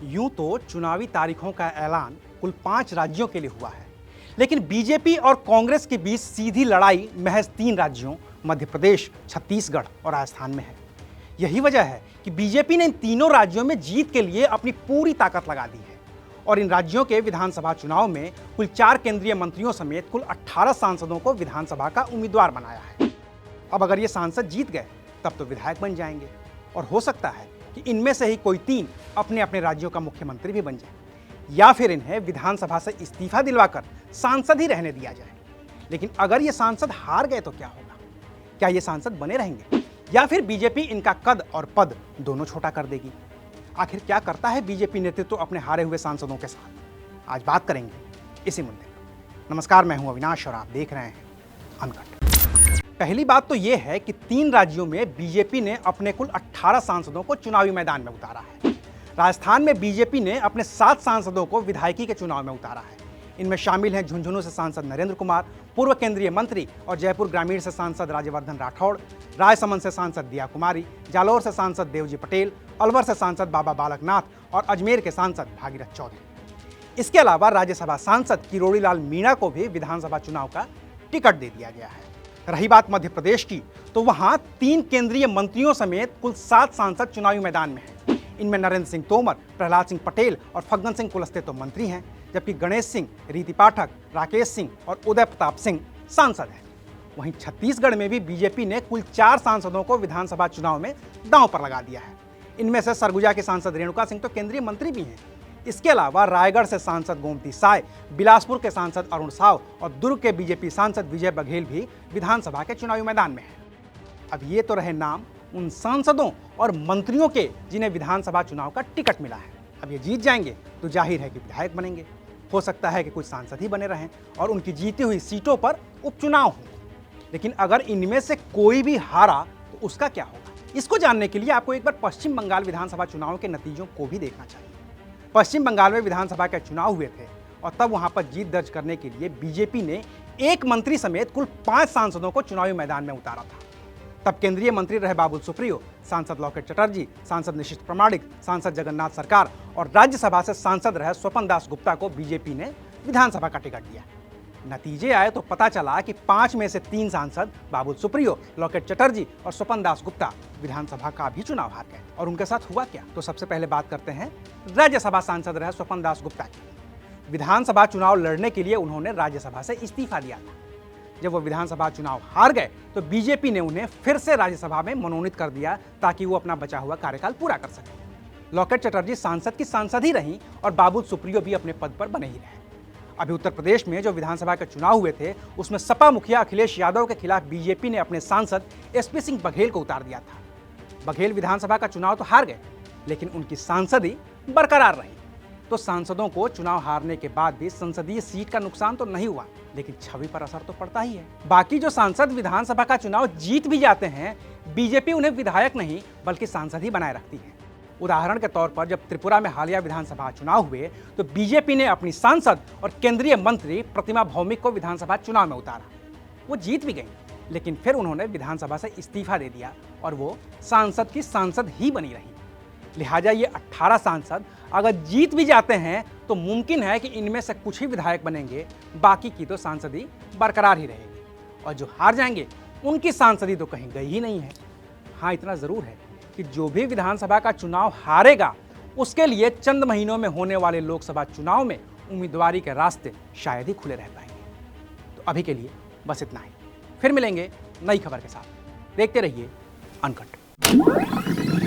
यूं तो चुनावी तारीखों का ऐलान कुल 5 राज्यों के लिए हुआ है, लेकिन बीजेपी और कांग्रेस के बीच सीधी लड़ाई महज 3 राज्यों मध्य प्रदेश, छत्तीसगढ़ और राजस्थान में है। यही वजह है कि बीजेपी ने इन तीनों राज्यों में जीत के लिए अपनी पूरी ताकत लगा दी है और इन राज्यों के विधानसभा चुनाव में कुल 4 केंद्रीय मंत्रियों समेत कुल 18 सांसदों को विधानसभा का उम्मीदवार बनाया है। अब अगर ये सांसद जीत गए तब तो विधायक बन जाएंगे और हो सकता है कि इनमें से ही कोई 3 अपने अपने राज्यों का मुख्यमंत्री भी बन जाए या फिर इन्हें विधानसभा से इस्तीफा दिलवाकर सांसद ही रहने दिया जाए। लेकिन अगर ये सांसद हार गए तो क्या होगा? क्या ये सांसद बने रहेंगे या फिर बीजेपी इनका कद और पद दोनों छोटा कर देगी? आखिर क्या करता है बीजेपी नेतृत्व अपने हारे हुए सांसदों के साथ? आज बात करेंगे इसी मुद्दे पर। नमस्कार, मैं हूं अविनाश और आप देख रहे हैं अनकट। पहली बात तो यह है कि 3 राज्यों में बीजेपी ने अपने कुल 18 सांसदों को चुनावी मैदान में उतारा है। राजस्थान में बीजेपी ने अपने 7 सांसदों को विधायकी के चुनाव में उतारा है। इनमें शामिल हैं झुंझुनू से सांसद नरेंद्र कुमार, पूर्व केंद्रीय मंत्री और जयपुर ग्रामीण से सांसद राज्यवर्धन राठौड़, रायसमंद से सांसद दिया कुमारी, जालौर से सांसद देवजी पटेल, अलवर से सांसद बाबा बालकनाथ और अजमेर के सांसद भागीरथ चौधरी। इसके अलावा राज्यसभा सांसद किरोड़ी लाल मीणा को भी विधानसभा चुनाव का टिकट दे दिया गया है। रही बात मध्य प्रदेश की, तो वहां 3 केंद्रीय मंत्रियों समेत कुल 7 सांसद चुनावी मैदान में हैं। इनमें नरेंद्र सिंह तोमर, प्रहलाद सिंह पटेल और फग्गन सिंह कुलस्ते तो मंत्री हैं, जबकि गणेश सिंह, रीति पाठक, राकेश सिंह और उदय प्रताप सिंह सांसद हैं। वहीं छत्तीसगढ़ में भी बीजेपी ने कुल 4 सांसदों को विधानसभा चुनाव में दांव पर लगा दिया है। इनमें से सरगुजा के सांसद रेणुका सिंह तो केंद्रीय मंत्री भी हैं। इसके अलावा रायगढ़ से सांसद गोमती साय, बिलासपुर के सांसद अरुण साव और दुर्ग के बीजेपी सांसद विजय बघेल भी विधानसभा के चुनावी मैदान में हैं। अब ये तो रहे नाम उन सांसदों और मंत्रियों के जिन्हें विधानसभा चुनाव का टिकट मिला है। अब ये जीत जाएंगे तो जाहिर है कि विधायक बनेंगे। हो सकता है कि कुछ सांसद ही बने रहें और उनकी जीती हुई सीटों पर उपचुनाव हो। लेकिन अगर इनमें से कोई भी हारा तो उसका क्या होगा? इसको जानने के लिए आपको एक बार पश्चिम बंगाल विधानसभा चुनाव के नतीजों को भी देखना चाहिए। पश्चिम बंगाल में विधानसभा के चुनाव हुए थे और तब वहां पर जीत दर्ज करने के लिए बीजेपी ने 1 मंत्री समेत कुल 5 सांसदों को चुनावी मैदान में उतारा था। तब केंद्रीय मंत्री रहे बाबुल सुप्रियो, सांसद लॉकेट चटर्जी, सांसद निशित प्रामाणिक, सांसद जगन्नाथ सरकार और राज्यसभा से सांसद रहे स्वपन दास गुप्ता को बीजेपी ने विधानसभा का टिकट दिया। नतीजे आए तो पता चला कि 5 में से 3 सांसद बाबुल सुप्रियो, लॉकेट चटर्जी और स्वपन दास गुप्ता विधानसभा का भी चुनाव हार गए। और उनके साथ हुआ क्या? तो सबसे पहले बात करते हैं राज्यसभा सांसद रहे स्वपन दास गुप्ता की। विधानसभा चुनाव लड़ने के लिए उन्होंने राज्यसभा से इस्तीफा दिया था। जब वो विधानसभा चुनाव हार गए तो बीजेपी ने उन्हें फिर से राज्यसभा में मनोनीत कर दिया ताकि वो अपना बचा हुआ कार्यकाल पूरा कर सके। लॉकेट चटर्जी सांसद की सांसद ही रहीं और बाबुल सुप्रियो भी अपने पद पर बने ही रहे। अभी उत्तर प्रदेश में जो विधानसभा के चुनाव हुए थे उसमें सपा मुखिया अखिलेश यादव के खिलाफ बीजेपी ने अपने सांसद एसपी सिंह बघेल को उतार दिया था। बघेल विधानसभा का चुनाव तो हार गए लेकिन उनकी सांसदी बरकरार रही। तो सांसदों को चुनाव हारने के बाद भी संसदीय सीट का नुकसान तो नहीं हुआ, लेकिन छवि पर असर तो पड़ता ही है। बाकी जो सांसद विधानसभा का चुनाव जीत भी जाते हैं, बीजेपी उन्हें विधायक नहीं बल्कि सांसद ही बनाए रखती है। उदाहरण के तौर पर जब त्रिपुरा में हालिया विधानसभा चुनाव हुए तो बीजेपी ने अपनी सांसद और केंद्रीय मंत्री प्रतिमा भौमिक को विधानसभा चुनाव में उतारा। वो जीत भी गई लेकिन फिर उन्होंने विधानसभा से इस्तीफा दे दिया और वो सांसद की सांसद ही बनी रही। लिहाजा ये 18 सांसद अगर जीत भी जाते हैं तो मुमकिन है कि इनमें से कुछ ही विधायक बनेंगे, बाकी की तो सांसदी बरकरार ही रहेगी। और जो हार जाएंगे उनकी सांसदी तो कहीं गई ही नहीं है। हाँ, इतना जरूर है कि जो भी विधानसभा का चुनाव हारेगा उसके लिए चंद महीनों में होने वाले लोकसभा चुनाव में उम्मीदवारी के रास्ते शायद ही खुले रह पाएंगे। तो अभी के लिए बस इतना ही। फिर मिलेंगे नई खबर के साथ। देखते रहिए अनकट।